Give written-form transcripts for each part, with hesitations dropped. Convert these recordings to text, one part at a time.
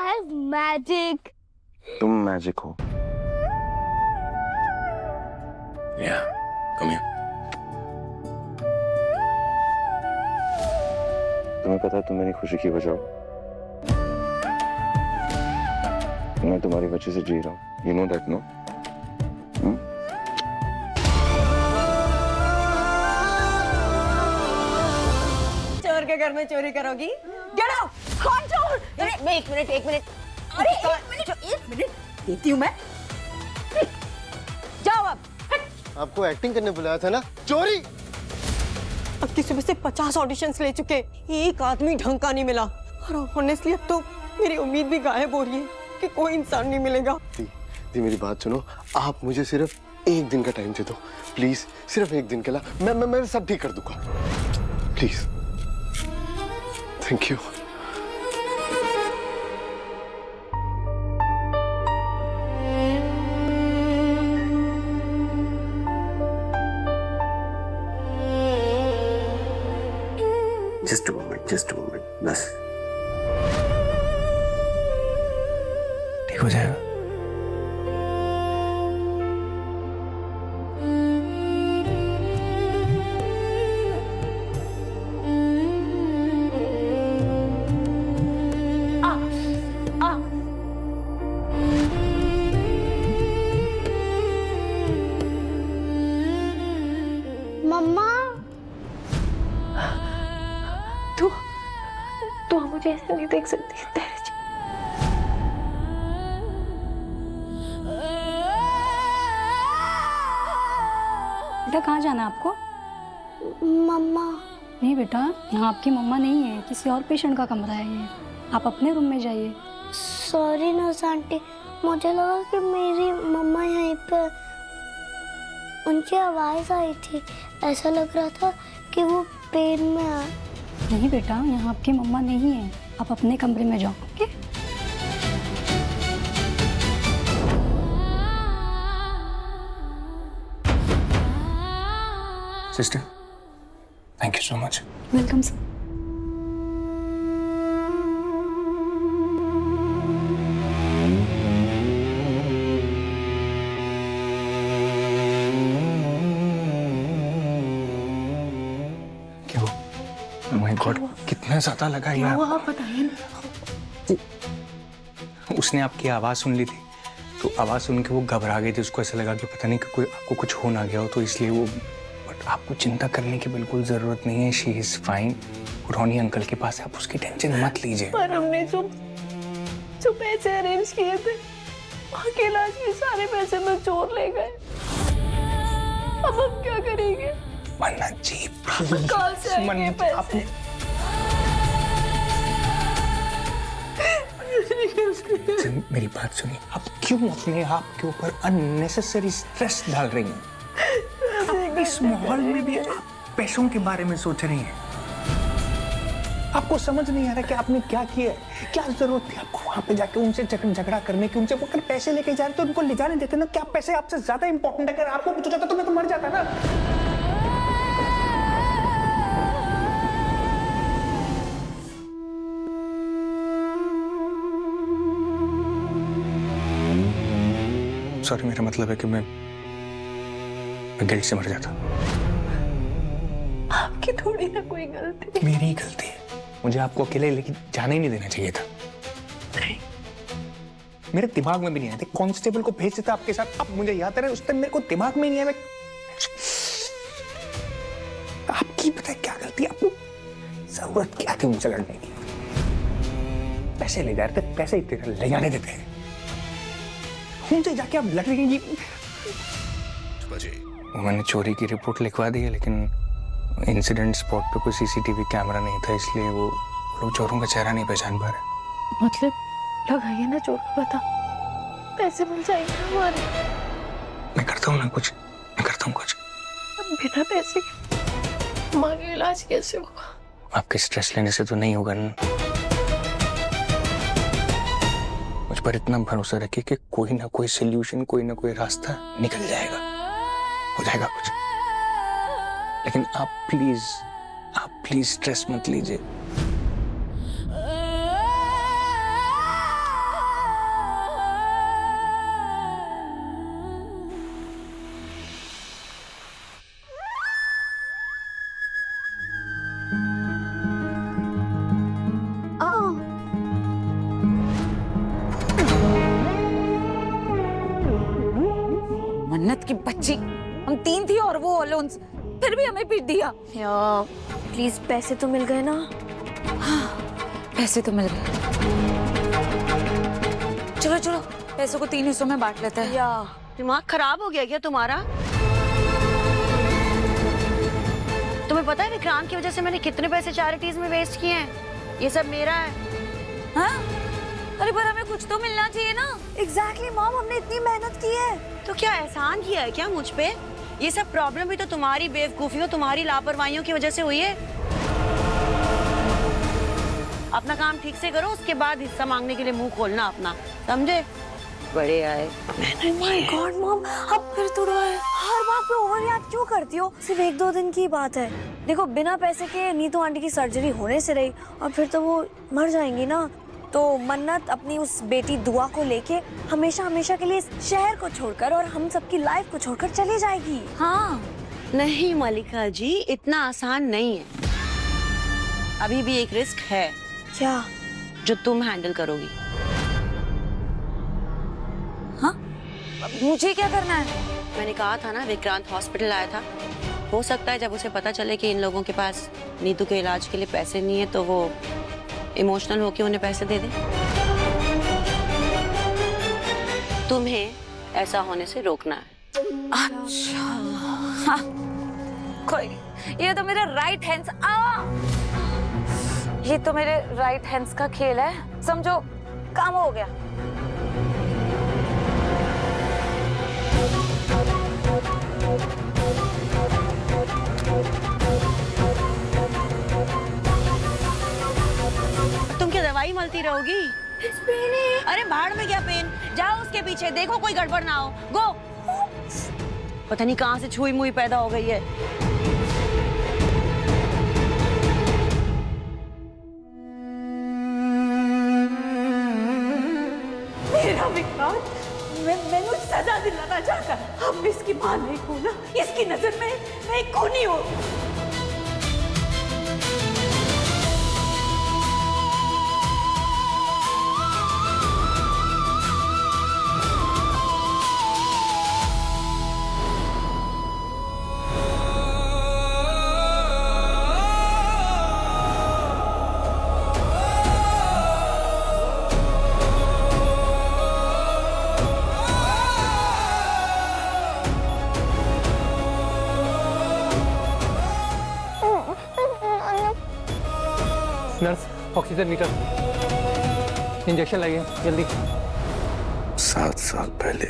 have magic. तुम magic हो। Yeah, come here. तुम्हें पता है तुम मेरी खुशी की वजह हो। मैं तुम्हारी वजह से जी रहा हूँ। You know that, no? चोर के घर में चोरी करोगी? Get out! कौन चोर? अरे एक मिनट। अरे एक मिनट देखती हूँ मैं। जाओ अब। आपको एक्टिंग करने बुलाया था ना? चोरी! अब की सुबह से 50 ऑडिशंस ले चुके, एक आदमी ढंग का नहीं मिला और ऑनेस्टली अब तो मेरी उम्मीद भी गायब हो रही है कि कोई इंसान नहीं मिलेगा। दी मेरी बात सुनो, आप मुझे सिर्फ एक दिन का टाइम दे दो प्लीज, सिर्फ एक दिन के लिए मैं सब ठीक कर दूंगा please. Thank you. Just a moment, बस ठीक हो जाएगा। मम्मा, तू मुझे ऐसे नहीं देख सकती। बेटा कहाँ जाना है आपको? मम्मा, नहीं बेटा, यहाँ आपकी मम्मा नहीं है, किसी और पेशेंट का कमरा है ये। आप अपने रूम में जाइए। सॉरी नर्स आंटी, मुझे लगा कि मेरी मम्मा यहीं पे, उनकी आवाज आई थी, ऐसा लग रहा था कि वो पेन में है। नहीं बेटा, यहाँ आपकी मम्मा नहीं है, आप अपने कमरे में जाओ। Okay? Sister, thank you so much. Welcome sir. My God, कितना ज्यादा लगा यार। आप बताइए। उसने आपकी आवाज सुन ली थी, तो आवाज सुन के वो घबरा गई थी। उसको ऐसा लगा कि पता नहीं कि कोई आपको कुछ हो ना गया हो, तो इसलिए वो। बट आपको चिंता करने की बिल्कुल जरूरत नहीं है। She is fine. Ronnie uncle के पास है, आप उसकी टेंशन मत लीजिए। पर हमने जो पैसे अरेंज किए थे, बाकी इलाज के सारे पैसे में चोर ले गए। अब हम क्या करेंगे? मन्ना जी, कहाँ से आएंगे पैसे? मेरी बात सुनिए, आप क्यों अपने आप के ऊपर अननेसेसरी स्ट्रेस डाल रही हैं? आप इस माहौल में भी आप पैसों के बारे में सोच रही हैं। आपको समझ नहीं आ रहा कि आपने क्या किया है। क्या जरूरत थी आपको वहां पे जाके उनसे झगड़ा करने की? उनसे वो अगर पैसे लेके जा रहे तो उनको ले जाने देते ना। क्या पैसे आपसे ज्यादा इंपॉर्टेंट है? अगर आपको कुछ हो जाता तो मैं तो मर जाता ना। सॉरी, मेरा मतलब है कि मैं गिल्ट से मर जाता। आपकी थोड़ी ना कोई गलती। मेरी गलती है। मुझे आपको अकेले लेके जाने ही नहीं देना चाहिए था। नहीं, मेरे दिमाग में भी नहीं आया था। कांस्टेबल को भेज देता आपके साथ। अब मुझे याद है, उस टाइम मेरे को दिमाग में नहीं आया। आपकी पता है क्या गलती? आपको जरूरत क्या थी उनसे लड़ने की? पैसे ले जा रहे थे, पैसे ही ले जाने देते हैं। उनसे जाके आप लड़ रही हैं। मैंने चोरी की रिपोर्ट लिखवा दी है, लेकिन इंसिडेंट स्पॉट पे कोई सीसीटीवी कैमरा नहीं था, इसलिए वो लोग चोरों का चेहरा नहीं पहचान पा रहे। मतलब लगाइए ना चोर का पता, पैसे मिल जाएंगे हमारे। मैं करता हूँ ना कुछ, मैं करता हूँ कुछ। अब बिना पैसे के माँ का इलाज कैसे होगा? आपके स्ट्रेस लेने से तो नहीं होगा ना। मुझ पर इतना भरोसा रखिए कि कोई ना कोई सोल्यूशन, कोई ना कोई रास्ता निकल जाएगा, हो जाएगा कुछ। लेकिन आप प्लीज स्ट्रेस मत लीजिए। की बच्ची, हम 3 थी और वो अलोन, फिर भी हमें पीट दिया। यार प्लीज पैसे तो मिल गए ना? पैसे तो मिल गए। चलो चलो पैसों को 3 हिस्सों में बांट लेते हैं। यार दिमाग खराब हो गया क्या तुम्हारा? तुम्हें पता है विक्रांत की वजह से मैंने कितने पैसे चैरिटीज में वेस्ट किए हैं? ये सब मेरा है। हाँ? अरे पर हमें कुछ तो मिलना चाहिए ना। एग्जैक्टली मॉम, हमने इतनी मेहनत की है। तो क्या एहसान किया है क्या मुझ पे? ये सब प्रॉब्लम भी तो तुम्हारी बेवकूफियों, तुम्हारी लापरवाहियों की वजह से हुई है। अपना काम ठीक से करो, उसके बाद हिस्सा मांगने के लिए मुंह खोलना अपना, समझे? बड़े आए। माय गॉड मॉम, अब फिर तो रहा है। हर बात पे ओवररिएक्ट क्यों करती हो? सिर्फ 1-2 दिन की बात है। देखो बिना पैसे के नीतू आंटी की सर्जरी होने से रही और फिर तो वो मर जाएंगी ना। तो मन्नत अपनी उस बेटी दुआ को लेके हमेशा हमेशा के लिए इस शहर को छोड़कर और हम सबकी लाइफ को छोड़कर चली जाएगी। हाँ नहीं मलिका जी, इतना आसान नहीं है। अभी भी एक रिस्क है। क्या? जो तुम हैंडल करोगी। हाँ मुझे क्या करना है? मैंने कहा था ना विक्रांत हॉस्पिटल आया था। हो सकता है जब उसे पता चले कि इन लोगों के पास नीतू के इलाज के लिए पैसे नहीं है तो वो इमोशनल होके उन्हें पैसे दे दे। तुम्हें ऐसा होने से रोकना है। अच्छा हाँ, कोई नहीं। ये तो मेरे राइट हैंड्स, ये तो मेरे राइट हैंड्स का खेल है, समझो काम हो गया। तुम क्या दवाई मलती रहोगी? अरे भाड़ में क्या पेन, जाओ उसके पीछे, देखो कोई गड़बड़ ना हो। गो। पता नहीं कहां से छुई मुई पैदा हो गई है। मेरा विक्रांत मैंने सजा दिलाना चाहता है। अब इसकी मां नहीं हूं ना, इसकी नजर में मैं एक खूनी हूं। नर्स, ऑक्सीजन मीटर, इंजेक्शन लाइए जल्दी। 7 साल पहले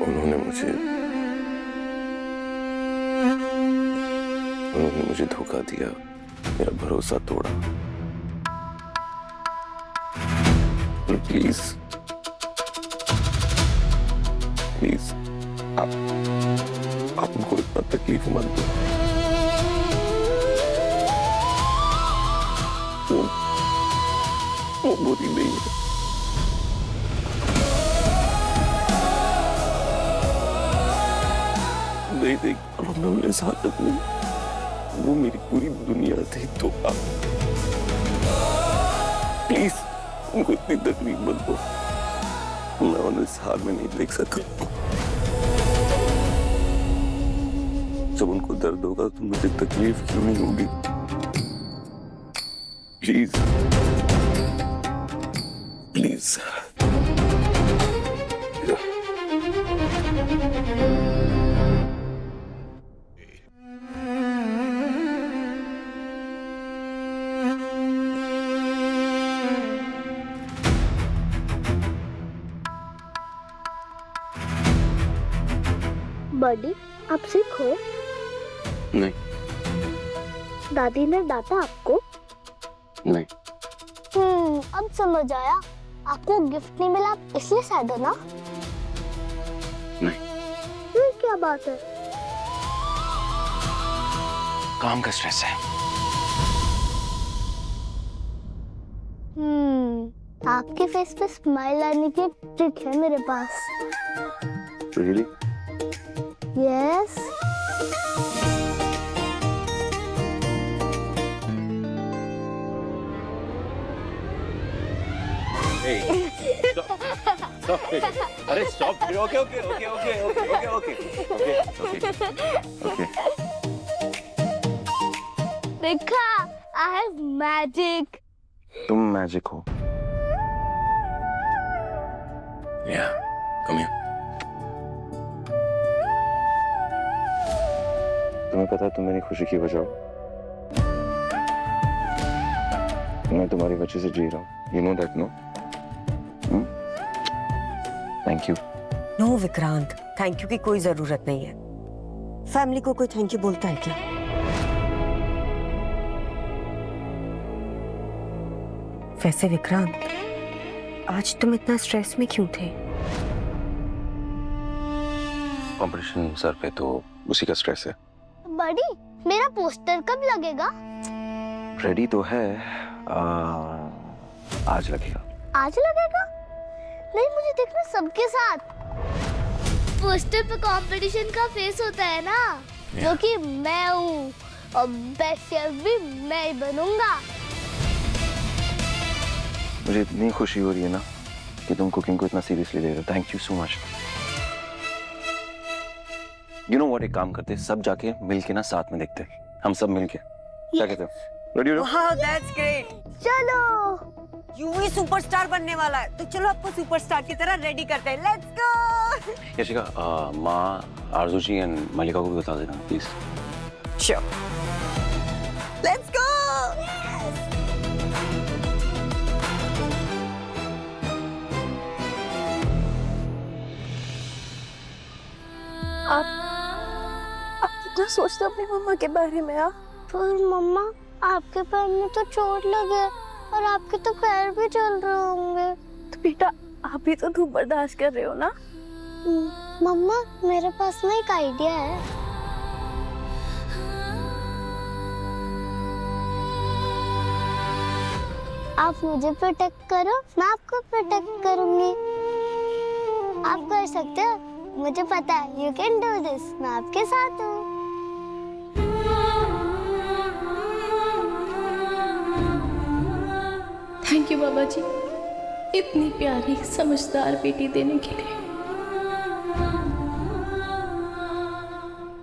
उन्होंने मुझे धोखा दिया, मेरा भरोसा तोड़ा। प्लीज प्लीज आप उनको इतना तकलीफ मत दो। वो बुरी नहीं है। नहीं, अब मैं उन्हें साथ में, वो मेरी पूरी दुनिया थी। तो आप प्लीज उनको इतनी तकलीफ मत दो। मैं उन्हें साथ में नहीं देख सकता। जब उनको दर्द होगा तो मुझे तकलीफ क्यों नहीं होगी? Please please. बड़ी आप सीखो। नहीं दादी ने डांटा आपको? नहीं। अब समझ आया, आपको गिफ्ट नहीं मिला इसलिए सैड हो ना? नहीं। ये क्या बात है? काम का स्ट्रेस है। आपके फेस पे स्माइल लाने की ट्रिक है मेरे पास। Really? यस। stop it. अरे stop it. Okay. देखा, I have magic. तुम मैजिक हो। Yeah, come here. तुम्हें पता है तुम मेरी खुशी की वजह हो। मैं तुम्हारी वजह से जी रहा हूँ। You know that, no? Thank you. No Vikrant, thank you की कोई जरूरत नहीं है। फैमिली को कोई थैंक यू बोलता है क्या? वैसे विक्रांत, आज तुम इतना स्ट्रेस में क्यों थे? कंपटीशन सर पे तो उसी का स्ट्रेस है। बड़ी, मेरा पोस्टर कब लगेगा? रेडी तो है, आज लगेगा। आज लगेगा? नहीं, मुझे देखना सबके साथ। पोस्टर पे कंपटीशन का फेस होता है ना, जो कि मैं हूँ और बेस्ट शेफ भी मैं ही बनूंगा। मुझे इतनी खुशी हो रही है ना कि तुम कुकिंग को इतना सीरियसली ले रहे हो। Thank you so much. You know what, एक काम करते, सब जाके मिलके ना साथ में देखते, हम सब मिलके। क्या कहते हो? रेडी हो? वाह, दैट्स ग्रेट। चलो, यू ही सुपरस्टार बनने वाला है, तो चलो आपको सुपरस्टार की तरह रेडी करते हैं। Let's go. यशिका, माँ, आरजू जी एंड मलिका को भी बता देना प्लीज। श्योर। Let's go. आप कितना सोचते हो अपनी मम्मा के बारे में? आप पर मम्मा, आपके पैर में तो चोट लगे और आपके तो पैर भी चल रहे होंगे। तो बेटा, आप भी तो धूप बर्दाश्त कर रहे हो ना? मम्मा, मेरे पास ना एक आइडिया है। आप मुझे प्रोटेक्ट करो, मैं आपको प्रोटेक्ट करूंगी। आप कर सकते हो, मुझे पता है। You can do this. मैं आपके साथ हूँ। थैंक यू बाबा जी, इतनी प्यारी समझदार बेटी देने के लिए।